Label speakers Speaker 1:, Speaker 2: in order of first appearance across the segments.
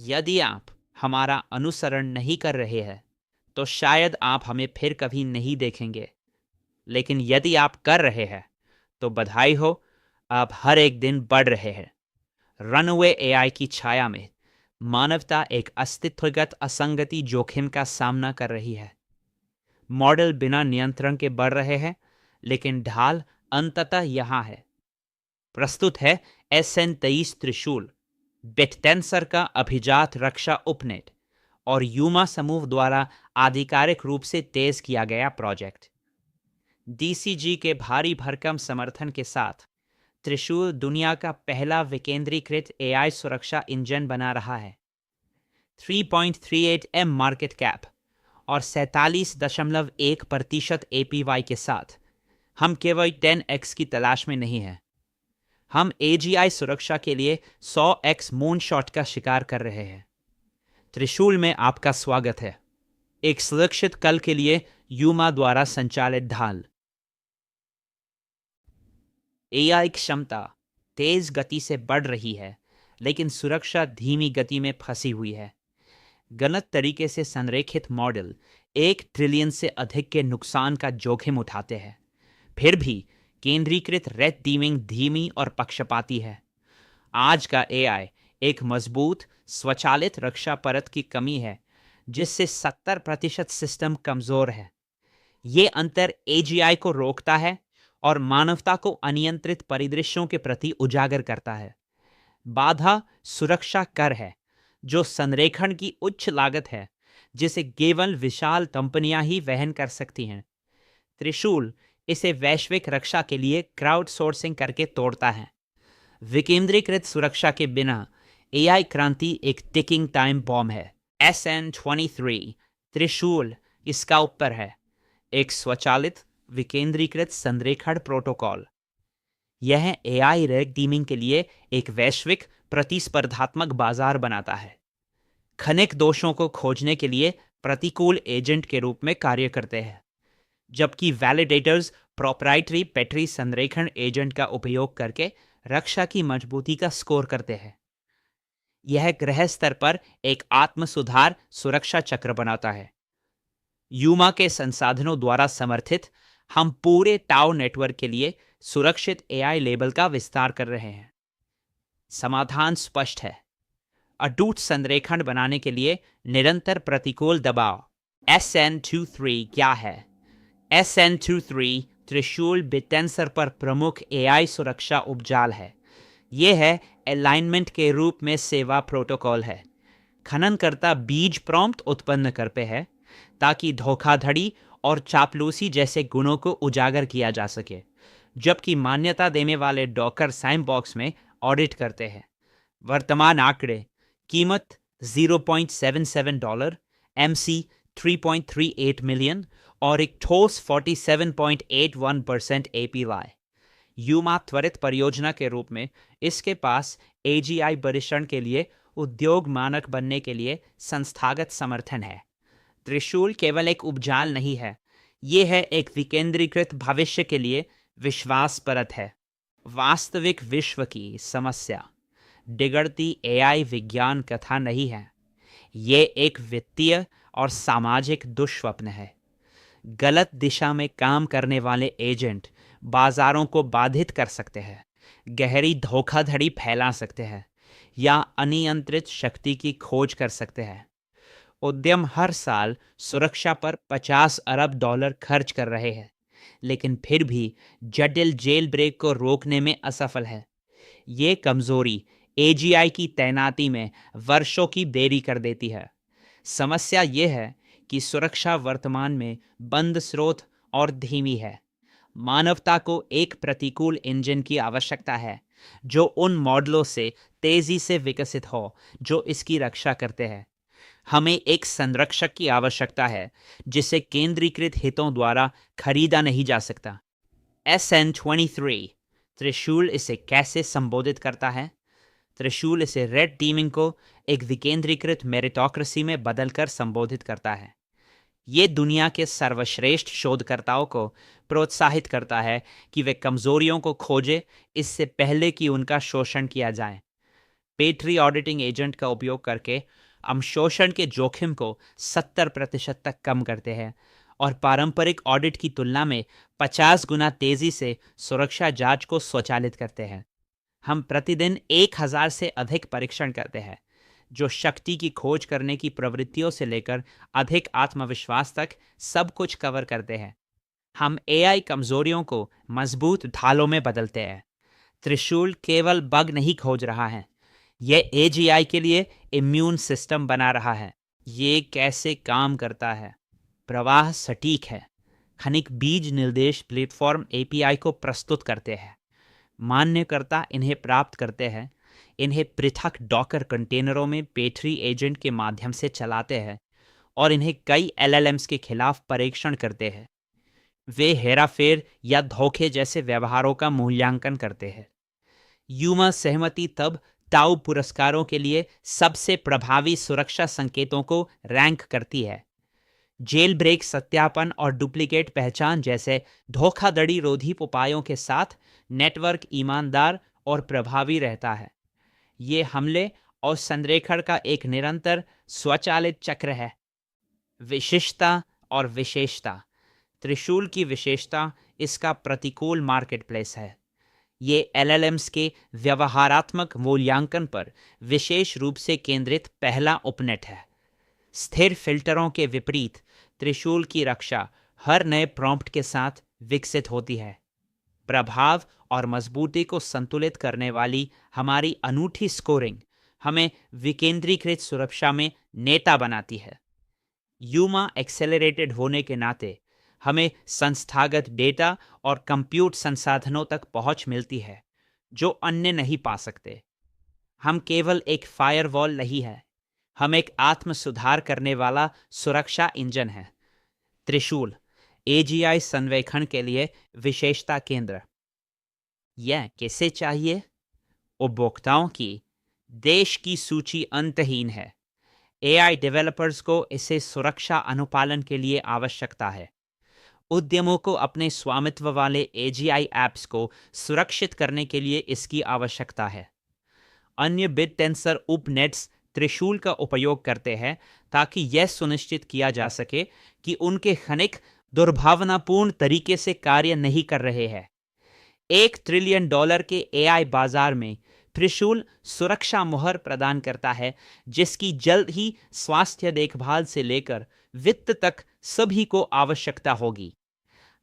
Speaker 1: यदि आप हमारा अनुसरण नहीं कर रहे हैं तो शायद आप हमें फिर कभी नहीं देखेंगे, लेकिन यदि आप कर रहे हैं तो बधाई हो, आप हर एक दिन बढ़ रहे हैं। रनवे एआई की छाया में मानवता एक अस्तित्वगत असंगति जोखिम का सामना कर रही है। मॉडल बिना नियंत्रण के बढ़ रहे हैं, लेकिन ढाल अंततः यहां है। प्रस्तुत है SN23 त्रिशूल, बिटटेंसर का अभिजात रक्षा उपनेट और यूमा समूह द्वारा आधिकारिक रूप से तेज किया गया प्रोजेक्ट। DCG के भारी भरकम समर्थन के साथ त्रिशूल दुनिया का पहला विकेंद्रीकृत AI सुरक्षा इंजन बना रहा है। 3.38M मार्केट कैप और 47.1% APY के साथ हम केवल 10x की तलाश में नहीं हैं। हम AGI सुरक्षा के लिए 100x मूनशॉट का शिकार कर रहे हैं। त्रिशूल में आपका स्वागत है, एक सुरक्षित कल के लिए यूमा द्वारा संचालित ढाल। AI क्षमता तेज गति से बढ़ रही है, लेकिन सुरक्षा धीमी गति में फंसी हुई है। गलत तरीके से संरेखित मॉडल 1 ट्रिलियन से अधिक के नुकसान का जोखिम उठाते हैं। फिर भी केंद्रीकृत रेड टीमिंग धीमी और पक्षपाती है। आज का AI एक मजबूत स्वचालित रक्षा परत की कमी है, जिससे 70% सिस्टम कमजोर है। ये अंतर AGI को रोकता है और मानवता को अनियंत्रित परिदृश्यों के प्रति उजागर करता है। बाधा सुरक्षा कर है, जो संरेखण की उच्च लागत है, जिसे केवल विशाल कंपनियां ही वहन कर सकती हैं। त्रिशूल इसे वैश्विक रक्षा के लिए क्राउडसोर्सिंग करके तोड़ता है। विकेंद्रीकृत सुरक्षा के बिना AI क्रांति एक टिकिंग टाइम बॉम्ब है। SN23 त्रिशूल इसका उत्तर है, एक स्वचालित विकेंद्रीकृत संरेखण प्रोटोकॉल। यह AI रेड टीमिंग के लिए एक वैश्विक प्रतिस्पर्धात्मक बाजार बनाता है। खनिक दोषों को खोजने के लिए प्रतिकूल एजेंट के रूप में कार्य करते हैं, जबकि वैलिडेटर्स प्रोप्राइटरी पेट्री संरेखण एजेंट का उपयोग करके रक्षा की मजबूती का स्कोर करते हैं। यह ग्रह स्तर पर एक आत्म सुधार सुरक्षा चक्र बनाता है। यूमा के संसाधनों द्वारा समर्थित हम पूरे टाउ नेटवर्क के लिए सुरक्षित AI लेबल का विस्तार कर रहे हैं। समाधान स्पष्ट है, अटूट संरेखण बनाने के लिए निरंतर प्रतिकूल दबाव। SN23 क्या है? SN23 त्रिशूल बिटेंसर पर प्रमुख AI सुरक्षा उपजाल है। यह है अलाइनमेंट के रूप में सेवा प्रोटोकॉल है। खननकर्ता बीज प्रॉम्प्ट उत्पन्न करते हैं ताकि धोखाधड़ी और चापलूसी जैसे गुणों को उजागर किया जा सके, जबकि मान्यता देने वाले डॉकर सैंडबॉक्स में ऑडिट करते हैं। वर्तमान आंकड़े: कीमत $0.77, MC 3.38 मिलियन और एक ठोस 47.81% APY। यूमा त्वरित परियोजना के रूप में इसके पास AGI परीक्षण के लिए उद्योग मानक बनने के लिए संस्थागत समर्थन है। त्रिशूल केवल एक उपजाल नहीं है, यह है एक विकेंद्रीकृत भविष्य के लिए विश्वास परत है। वास्तविक विश्व की समस्या बिगड़ती AI विज्ञान कथा नहीं है, ये एक वित्तीय और सामाजिक दुष्स्वप्न है। गलत दिशा में काम करने एजेंट एजेंट बाजारों को बाधित कर सकते हैं, गहरी धोखाधड़ी फैला सकते हैं या अनियंत्रित शक्ति की खोज कर सकते हैं। उद्यम हर साल सुरक्षा पर $50 अरब खर्च कर रहे हैं, लेकिन फिर भी जटिल जेल ब्रेक को रोकने में असफल है। ये कमजोरी AGI की तैनाती में वर्षों की देरी कर देती है। समस्या यह है कि सुरक्षा वर्तमान में बंद स्रोत और धीमी है। मानवता को एक प्रतिकूल इंजन की आवश्यकता है जो उन मॉडलों से तेजी से विकसित हो जो इसकी रक्षा करते हैं। हमें एक संरक्षक की आवश्यकता है जिसे केंद्रीकृत हितों द्वारा खरीदा नहीं जा सकता। SN23 त्रिशूल इसे कैसे संबोधित करता है? त्रिशूल इसे रेड टीमिंग को एक विकेंद्रीकृत मेरिटोक्रेसी में बदलकर संबोधित करता है। ये दुनिया के सर्वश्रेष्ठ शोधकर्ताओं को प्रोत्साहित करता है कि वे कमजोरियों को खोजें इससे पहले कि उनका शोषण किया जाए। पेट्री ऑडिटिंग एजेंट का उपयोग करके हम शोषण के जोखिम को 70% तक कम करते हैं और पारंपरिक ऑडिट की तुलना में 50 गुना तेजी से सुरक्षा जांच को स्वचालित करते हैं। हम प्रतिदिन 1000 से अधिक परीक्षण करते हैं, जो शक्ति की खोज करने की प्रवृत्तियों से लेकर अधिक आत्मविश्वास तक सब कुछ कवर करते हैं। हम एआई कमजोरियों को मजबूत ढालों में बदलते हैं। त्रिशूल केवल बग नहीं खोज रहा है, यह एजीआई के लिए इम्यून सिस्टम बना रहा है। ये कैसे काम करता है? प्रवाह सटीक है। खनिक बीज निर्देश प्लेटफॉर्म एपीआई को प्रस्तुत करते हैं। मान्यकर्ता इन्हें प्राप्त करते हैं, इन्हें पृथक डॉकर कंटेनरों में पेट्री एजेंट के माध्यम से चलाते हैं और इन्हें कई एलएलएम्स के खिलाफ परीक्षण करते हैं। वे हेराफेर या धोखे जैसे व्यवहारों का मूल्यांकन करते हैं। यूमा सहमति तब टाउ पुरस्कारों के लिए सबसे प्रभावी सुरक्षा संकेतों को रैंक करती है। जेल ब्रेक सत्यापन और डुप्लीकेट पहचान जैसे धोखाधड़ी रोधी उपायों के साथ नेटवर्क ईमानदार और प्रभावी रहता है। ये हमले और संरेखण का एक निरंतर स्वचालित चक्र है। विशिष्टता और विशेषता। त्रिशूल की विशेषता इसका प्रतिकूल मार्केटप्लेस है। ये एलएलएम्स के व्यवहारात्मक मूल्यांकन पर विशेष रूप से केंद्रित पहला उपनेट है। स्थिर फिल्टरों के विपरीत त्रिशूल की रक्षा हर नए प्रॉम्प्ट के साथ विकसित होती है। प्रभाव और मजबूती को संतुलित करने वाली हमारी अनूठी स्कोरिंग हमें विकेंद्रीकृत सुरक्षा में नेता बनाती है। यूमा एक्सेलरेटेड होने के नाते हमें संस्थागत डेटा और कंप्यूट संसाधनों तक पहुंच मिलती है जो अन्य नहीं पा सकते। हम केवल एक फायरवॉल नहीं है, हम एक आत्म सुधार करने वाला सुरक्षा इंजन है। त्रिशूल एजीआई संवेक्षण के लिए विशेषता केंद्र। यह किसे चाहिए? उपभोक्ताओं की देश की सूची अंतहीन है। एआई डेवलपर्स को इसे सुरक्षा अनुपालन के लिए आवश्यकता है। उद्यमों को अपने स्वामित्व वाले एजीआई ऐप्स को सुरक्षित करने के लिए इसकी आवश्यकता है। अन्य बिट टेंसर उपनेट्स त्रिशूल का उपयोग करते हैं ताकि यह सुनिश्चित किया जा सके कि उनके खनिक दुर्भावनापूर्ण तरीके से कार्य नहीं कर रहे हैं। $1 ट्रिलियन के एआई बाजार में त्रिशूल सुरक्षा मोहर प्रदान करता है, जिसकी जल्द ही स्वास्थ्य देखभाल से लेकर वित्त तक सभी को आवश्यकता होगी।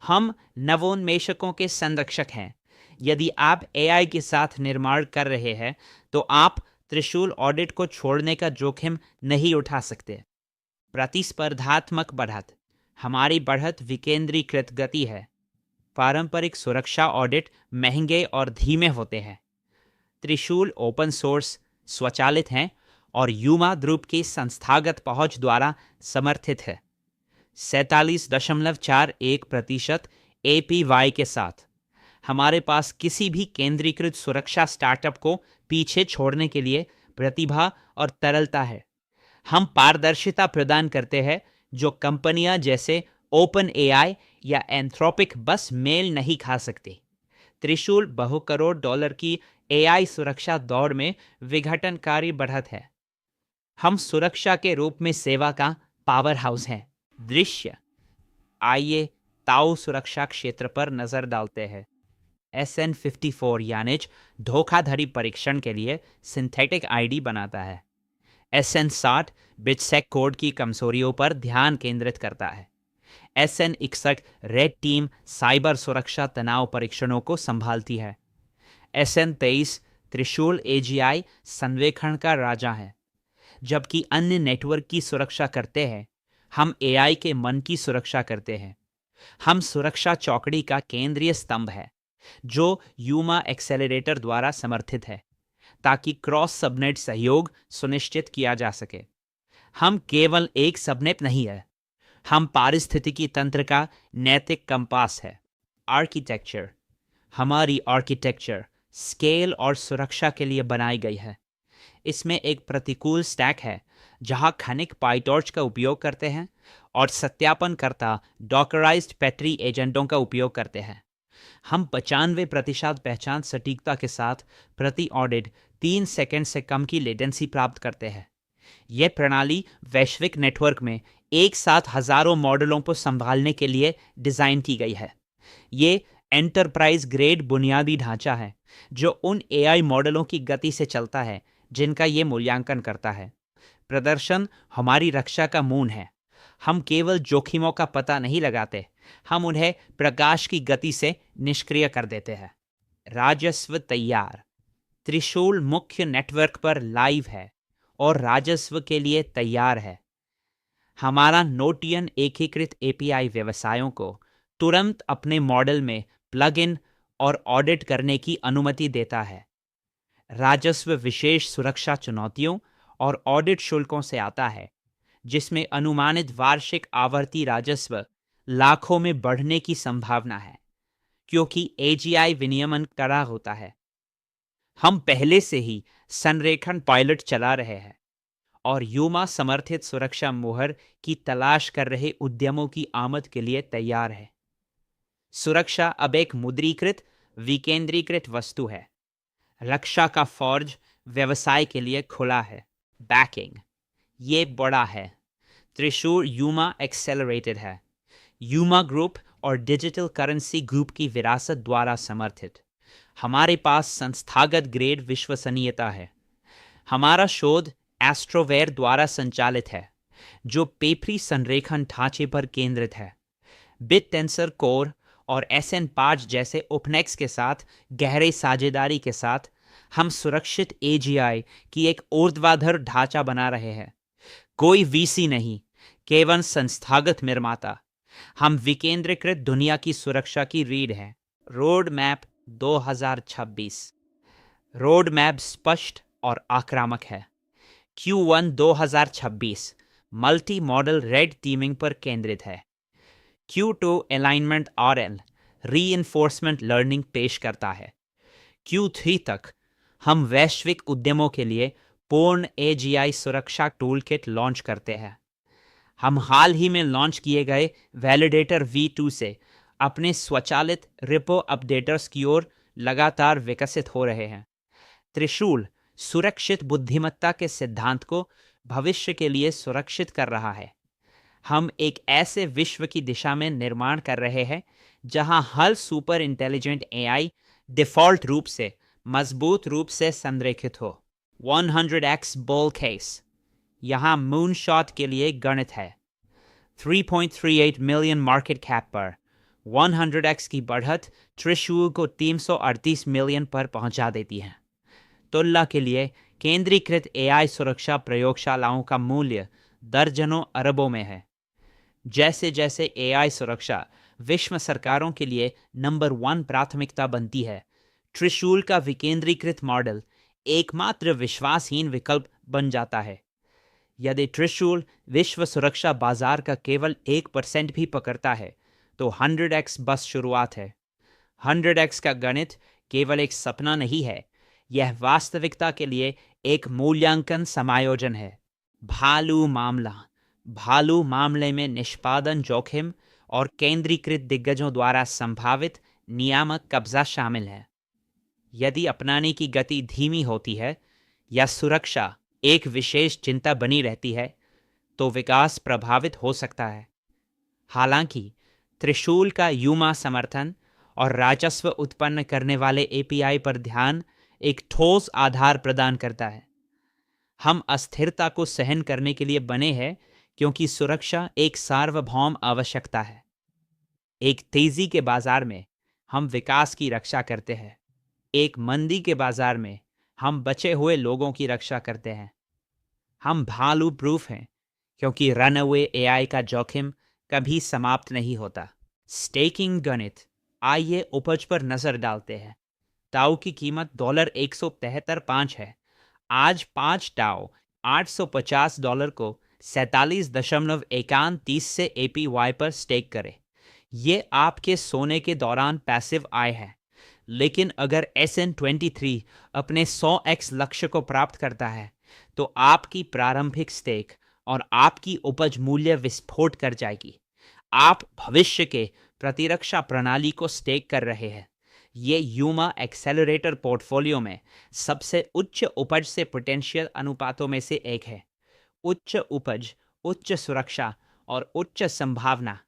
Speaker 1: हम नवोन्मेषकों के संरक्षक हैं। यदि आप एआई के साथ निर्माण कर रहे हैं तो आप त्रिशूल ऑडिट को छोड़ने का जोखिम नहीं उठा सकते। प्रतिस्पर्धात्मक बढ़त। हमारी बढ़त विकेंद्रीकृत गति है। पारंपरिक सुरक्षा ऑडिट महंगे और धीमे होते हैं। त्रिशूल ओपन सोर्स, स्वचालित हैं और यूमा द्रुप की संस्थागत पहुंच द्वारा समर्थित है। 47.41% APY के साथ हमारे पास किसी भी केंद्रीकृत सुरक्षा स्टार्टअप को पीछे छोड़ने के लिए प्रतिभा और तरलता है। हम पारदर्शिता प्रदान करते हैं जो कंपनियां जैसे ओपन एआई या एंथ्रोपिक बस मेल नहीं खा सकती। त्रिशूल बहु करोड़ डॉलर की एआई सुरक्षा दौड़ में विघटनकारी बढ़त है। हम सुरक्षा के रूप में सेवा का पावर हाउस हैं। दृश्य। आइए ताऊ सुरक्षा क्षेत्र पर नजर डालते हैं। SN54 यानी धोखाधड़ी परीक्षण के लिए सिंथेटिक आईडी बनाता है। SN60 बिटसेक कोड की कमजोरियों पर ध्यान केंद्रित करता है। SN61 रेड टीम साइबर सुरक्षा तनाव परीक्षणों को संभालती है। SN23 त्रिशूल एजीआई संवेक्षण का राजा है। जबकि अन्य नेटवर्क की सुरक्षा करते हैं, हम एआई के मन की सुरक्षा करते हैं। हम सुरक्षा चौकड़ी का केंद्रीय स्तंभ है जो यूमा एक्सेलरेटर द्वारा समर्थित है ताकि क्रॉस सबनेट सहयोग सुनिश्चित किया जा सके। हम केवल एक सबनेट नहीं है, हम पारिस्थितिकी तंत्र का नैतिक कंपास है। आर्किटेक्चर। हमारी आर्किटेक्चर स्केल और सुरक्षा के लिए बनाई गई है। इसमें एक प्रतिकूल स्टैक है जहां खनिक पाइटॉर्च का उपयोग करते हैं और सत्यापनकर्ता डॉकराइज्ड पेट्री एजेंटों का उपयोग करते हैं। हम 95% पहचान सटीकता के साथ प्रति ऑडिट 3 सेकंड से कम की लेटेंसी प्राप्त करते हैं। यह प्रणाली वैश्विक नेटवर्क में एक साथ हजारों मॉडलों को संभालने के लिए डिजाइन की गई है। ये एंटरप्राइज ग्रेड बुनियादी ढांचा है जो उन एआई मॉडलों की गति से चलता है जिनका ये मूल्यांकन करता है। प्रदर्शन हमारी रक्षा का मूल है। हम केवल जोखिमों का पता नहीं लगाते, हम उन्हें प्रकाश की गति से निष्क्रिय कर देते हैं। राजस्व तैयार। त्रिशूल मुख्य नेटवर्क पर लाइव है और राजस्व के लिए तैयार है। हमारा नोटियन एकीकृत एपीआई व्यवसायों को तुरंत अपने मॉडल में प्लग इन और ऑडिट करने की अनुमति देता है। राजस्व विशेष सुरक्षा चुनौतियों और ऑडिट शुल्कों से आता है, जिसमें अनुमानित वार्षिक आवर्ती राजस्व लाखों में बढ़ने की संभावना है, क्योंकि एजीआई विनियमन कड़ा होता है। हम पहले से ही संरेखण पायलट चला रहे हैं और यूमा समर्थित सुरक्षा मोहर की तलाश कर रहे उद्यमों की आमद के लिए तैयार है। सुरक्षा अब एक मुद्रीकृत विकेंद्रीकृत वस्तु है। रक्षा का फौज व्यवसाय के लिए खुला है। बैकिंग ये बड़ा है। त्रिशूल यूमा एक्सेलरेटेड है। यूमा ग्रुप और डिजिटल करेंसी ग्रुप की विरासत द्वारा समर्थित। हमारे पास संस्थागत ग्रेड विश्वसनीयता है। हमारा शोध एस्ट्रोवेयर द्वारा संचालित है, जो पेपरी संरेखण ढांचे पर केंद्रित है। बिट टेंसर कोर और SN5 जैसे उपनेक्स के साथ गहरे साझेदारी के साथ हम सुरक्षित AGI की एक ऊर्ध्वाधर ढांचा बना रहे हैं। कोई VC नहीं, केवल संस्थागत निर्माता। हम विकेंद्रीकृत दुनिया की सुरक्षा की रीढ़ हैं। Road map 2026। रोड मैप स्पष्ट और आक्रामक है। Q1 2026 multi modal red teeming पर केंद्रित है। Q2 alignment RL reinforcement learning पेश करता है। Q3 तक हम वैश्विक उद्यमों के लिए पूर्ण AGI सुरक्षा टूलकिट लॉन्च करते हैं। हम हाल ही में लॉन्च किए गए वैलिडेटर V2 से अपने स्वचालित रिपो अपडेटर्स की ओर लगातार विकसित हो रहे हैं। त्रिशूल सुरक्षित बुद्धिमत्ता के सिद्धांत को भविष्य के लिए सुरक्षित कर रहा है। हम एक ऐसे विश्व की दिशा में निर्माण कर रहे हैं जहां हर सुपर इंटेलिजेंट AI डिफॉल्ट रूप से मजबूत रूप से संरेखित हो। 100x बुल केस यहां मूनशॉट के लिए गणित है। 3.38 मिलियन मार्केट कैप पर 100x की बढ़त त्रिशूल को 338 मिलियन पर पहुंचा देती है। तुलना के लिए केंद्रीकृत AI सुरक्षा प्रयोगशालाओं का मूल्य दर्जनों अरबों में है। जैसे जैसे AI सुरक्षा विश्व सरकारों के लिए नंबर 1 प्राथमिकता बनती है, त्रिशूल का विकेंद्रीकृत मॉडल एकमात्र विश्वासहीन विकल्प बन जाता है। यदि त्रिशूल विश्व सुरक्षा बाजार का केवल 1% भी पकड़ता है, तो 100x बस शुरुआत है। 100x का गणित केवल एक सपना नहीं है, यह वास्तविकता के लिए एक मूल्यांकन समायोजन है। भालू मामले में निष्पादन जोखिम और केंद्रीकृत दिग्गजों द्वारा संभावित नियामक कब्जा शामिल है। यदि अपनाने की गति धीमी होती है या सुरक्षा एक विशेष चिंता बनी रहती है, तो विकास प्रभावित हो सकता है। हालांकि त्रिशूल का यूमा समर्थन और राजस्व उत्पन्न करने वाले API पर ध्यान एक ठोस आधार प्रदान करता है। हम अस्थिरता को सहन करने के लिए बने हैं, क्योंकि सुरक्षा एक सार्वभौम आवश्यकता है। एक तेजी के बाजार में हम विकास की रक्षा करते हैं। एक मंदी के बाजार में हम बचे हुए लोगों की रक्षा करते हैं। हम भालू प्रूफ हैं, क्योंकि रनअवे AI का जोखिम कभी समाप्त नहीं होता। स्टेकिंग गणित। आइए उपज पर नजर डालते हैं। टाउ की कीमत $173.5 है। आज 5 टाउ $850 को 47.31 से APY पर स्टेक करें। ये आपके सोने के दौरान पैसिव आय है। लेकिन अगर SN23 अपने 100x लक्ष्य को प्राप्त करता है, तो आपकी प्रारंभिक स्टेक और आपकी उपज मूल्य विस्फोट कर जाएगी। आप भविष्य के प्रतिरक्षा प्रणाली को स्टेक कर रहे हैं। ये यूमा एक्सेलरेटर पोर्टफोलियो में सबसे उच्च उपज से पोटेंशियल अनुपातों में से एक है। उच्च उपज, उच्च सुरक्षा और उच्च संभावना।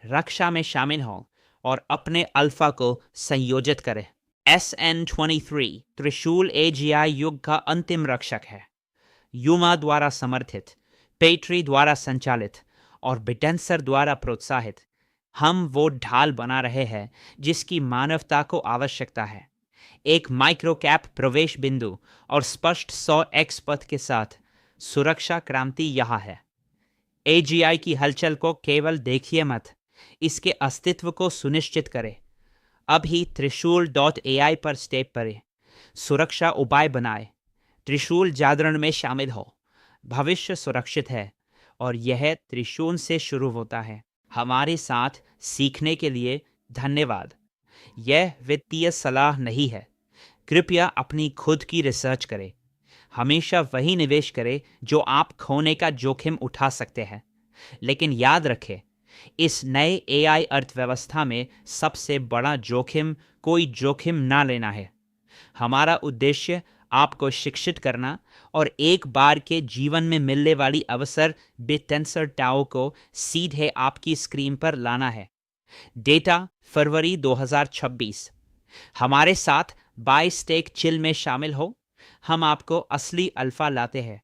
Speaker 1: रक्षा में शामिल हों और अपने अल्फा को संयोजित करें। SN23 त्रिशूल AGI युग का अंतिम रक्षक है। यूमा द्वारा समर्थित, पेट्री द्वारा संचालित और बिटेंसर द्वारा प्रोत्साहित, हम वो ढाल बना रहे हैं जिसकी मानवता को आवश्यकता है। एक माइक्रो कैप प्रवेश बिंदु और स्पष्ट 100x पथ के साथ सुरक्षा क्रांति यहाँ है। AGI की हलचल को केवल देखिए मत, इसके अस्तित्व को सुनिश्चित करें। अभी त्रिशूल.ai पर स्टेप करें, सुरक्षा उपाय बनाए, त्रिशूल जागरण में शामिल हो। भविष्य सुरक्षित है और यह त्रिशूल से शुरू होता है। हमारे साथ सीखने के लिए धन्यवाद। यह वित्तीय सलाह नहीं है। कृपया अपनी खुद की रिसर्च करें। हमेशा वही निवेश करें जो आप खोने का जोखिम उठा सकते हैं। लेकिन याद रखें, इस नए AI अर्थव्यवस्था में सबसे बड़ा जोखिम कोई जोखिम ना लेना है। हमारा उद्देश्य आपको शिक्षित करना और एक बार के जीवन में मिलने वाली अवसर बिटेंसर टाओ को सीधे आपकी स्क्रीन पर लाना है। डेटा फरवरी 2026। हमारे साथ बाय स्टेक चिल में शामिल हो। हम आपको असली अल्फा लाते हैं।